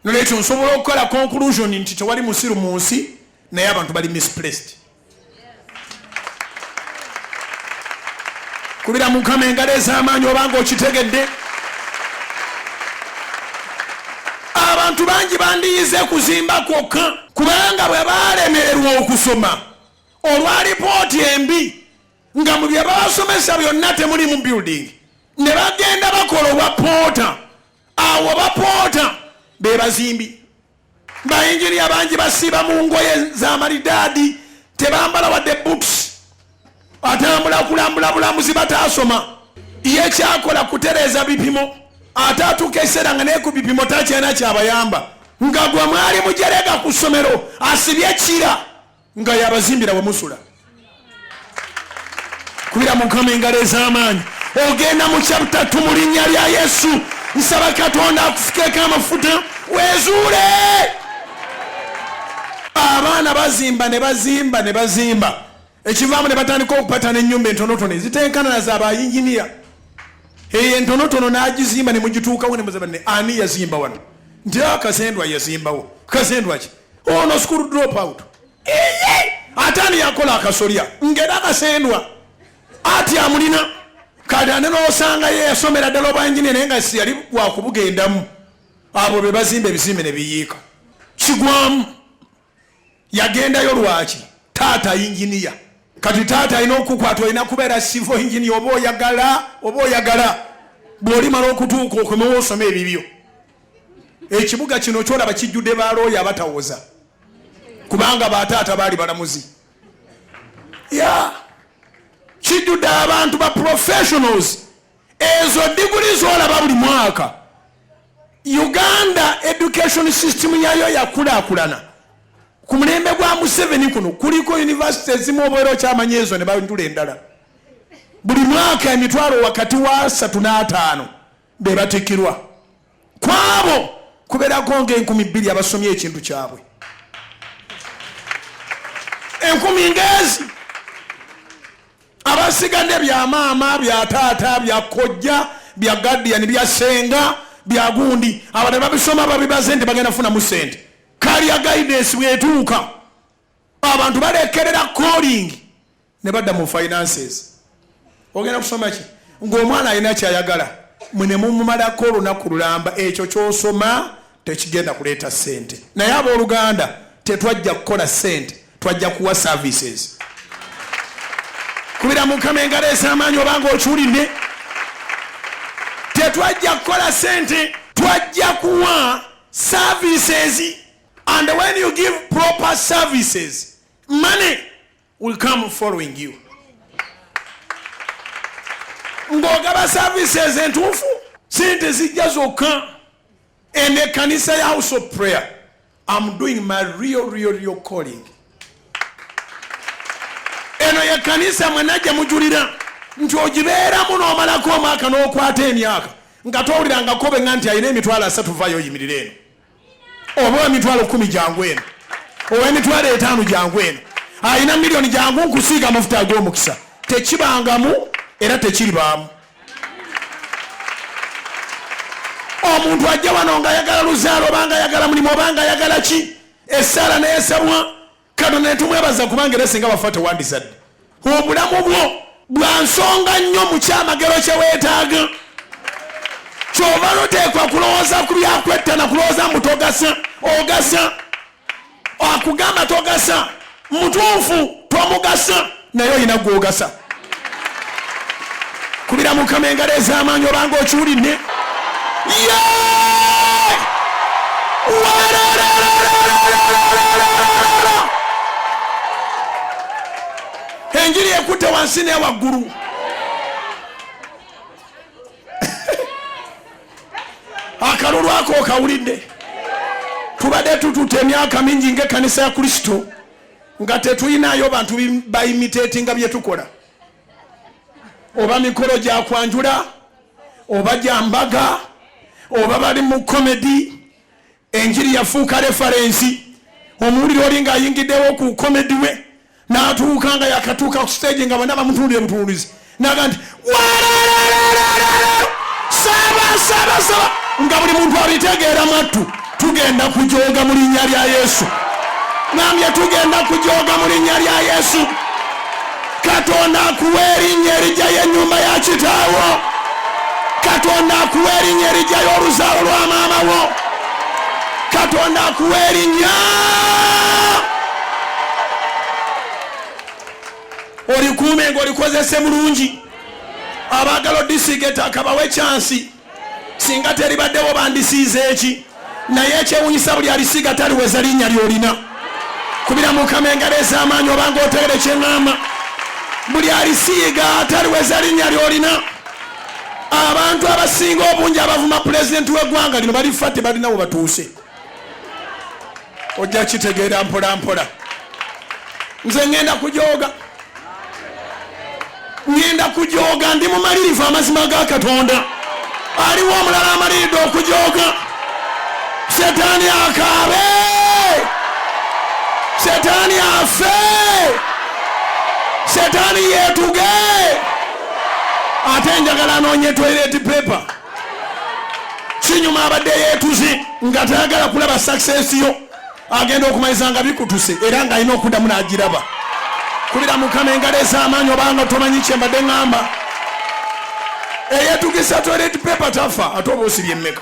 nolwekyo nsobola okukola conclusion nti tewali musiru mu nsi naye abantu bali misplaced. Kubira Mukama engalo ez'amaanyi obanga okitegedde. Abantu bangi bandiyize kuzimba kwokka kubanga bwe baalemererwa okusoma olwa lipooti embi nga mu bye babasomesa byonna temuli mu building ne bagenda bakola obwapoota. Awo bapoota be bazimbi. Bayingiriya bangi basiba mu ngoye z'amalidaadi tebambala wadde boots. Atambula kulambula bulamuzi bataasoma. Ye kyakola kutereeza bipimo. Ate atuuka ekiseera nga naye ku bipimo takyana kyabayamba. Nga gwe mwali mujerega ku ssomero asibye kira nga yabazimbira we musula. Kubira Mukama engalo ez'amaanyi. Ogenda mu chapter 2 mu linnya lya Yesu. Nsaba Katonda akufukeko amafuta weezuule. Abaana bazimba ne bazimba ne bazimba. Ekivaamu ne batandika okupatana ennyumba entonotono ezitenkana z'abayinginiya. Entonotono n'agizimba ne mugituukawo ne muzaba ne ani yazimba wano. Nti Kasendwa yazimbawo. Kasendwa ki? Ono school drop out. Atani yakola akasolya. Ngeda Kasendwa. Ati amulina. Kadane n'osanga ye yasomera ddala obwayinginiya naye nga si yali wakubugendamu. Abo be bazimba ebizimbe ne biyiika. Kigwamu. Yagendayo lwaki? Taata yinginiya. Kati taata alina okukwata olina kubeera civil engineer oba oyagala bw'olimala okutuuka okomewo osoma ebibyo. Ekibuga kino kyolaba kijjudde balooya abatawoza kubanga bataata baali balamuzi. Kijjudde abantu ba professionals. Ezo diguli zolaba buli mwaka. Uganda education system yayo yakulaakulana. Ku mulembe gwa Museveni kuno kuliko university ezimu obeera kyamanya ezo ne bantula endala. Buli mwaka emitwalo wakati wa 3 na 5 be batikirwa. Kwabo kubeerako ng'enkumi 2 abasomye ekintu kyabwe. Enkumi ngezi abasigadde bya maama bya taata bya kojja bya guardian bya senga bya gundi abadde babisoma babibaze nti bagenda funa mu sente. Career guidance bwetuuka abantu balekerera calling ne badda mu finances. Ogenda kusoma ki? Ng'omwana alina kyayagala mwene mumumalako olunaku lulamba ekyo ky'osoma tekigenda kuleeta sente. Naye abooluganda tetwajja kukola sente, twajja kuwa services. Kubira Mukama engalo ez'amaanyi obanga okiwulidde. Tetwajja kukola sente, twajja kuwa services. And when you give proper services, money will come following you. Ng'ogaba services entuufu sente zijja zokka. And the Kanisa house of prayer, I'm doing my real calling. Eno ye Kanisa mwenajja mujulira nti ogibeeramu n'omalako omwaka n'okwata emyaka nga towulirangako benga nti alina emitwalo 3 vayo oyimirire eno. Oba emitwalo 10 jangu eno. Oba emitwalo 5 jangu eno. Alina miliyoni jangu nkusiiga amafuta ag'omukisa. Tekibangamu era tekiribaamu. Omuntu ajja wano nga ayagala luzaalo obanga ayagala mulimu obanga ayagala ki essaala neyesabwa kano netumwebaza kubanga era singa bafa tewandizadde. Obulamu bwo bwa nsonga nnyo mu kyamagero kye weetaaga. Kyova loteekwa kulowooza ku byakwetta kulowooza mbu togasa. Ogasa. Akugamba togasa. Mutuufu tomugasa naye olina gw'ogasa. Kubira Mukama engalo ez'amaanyi obanga okiwulidde. Enjiri ekutte wansi n'ewaggulu. Akalulu ako okawulidde. Tubadde tututte emyaka mingi ng'ekkanisa ya Kristo nga tetuyinayo bantu bayimitatinga bye tukola. Oba mikolo gya kwanjula, oba gya mbaga, oba bali mu comedy, enjiri yafuuka reference. Omuwulire oli ng'ayingiddewo ku comedy we n'atuuka nga yakatuuka ku stage nga bonna bamutunuulira butunuulizi naga nti saba nga buli muntu abitegeera mattu tugenda kujooga mu linnya lya Yesu. Namye tugenda kujooga mu linnya lya Yesu. Katonda akuwe erinnya erijjayo ennyumba ya kitaawo. Katonda akuwe erinnya erijjayo oluzaalo lwa maama wo. Katonda akuwe erinnya. Olikuume ng'olikozese bulungi. Abaagala odisiga ettaka bawe chansi. Singa teribaddewo bandisiize eki. Naye ekyewuunyisa buli alisiga taliweza linnya ly'olina. Kubira Mukama engalo ez'amaanyi obanga otegere kye ŋŋamba. Buli alisiiga taliweza linnya ly'olina. Abantu abasinga obungi abavuma pulezidenti w'eggwanga lino balifa tebalinawo batuuse. Ojja kitegeera mpola mpola. Nze ngenda kujooga. Ngenda kujooga ndi mumalirivu amazima ga Katonda. Aliwo omulala amaliridde okujooga. Setaani akaabe. Setaani afe. Setaani yeetuge. Ate njagala anoonye toilet paper. Kinyuma abadde yeetuzi nga tayagala kulaba success yo. Agenda okumaliriza nga bikutuse era ng'alina okuddamu n'agiraba. Kubira Mukama engalo ez'amaanyi obanga tomanyi kye mbadde ŋŋamba. Eyeetugisa toilet paper tafa ate oba osibye emmeka.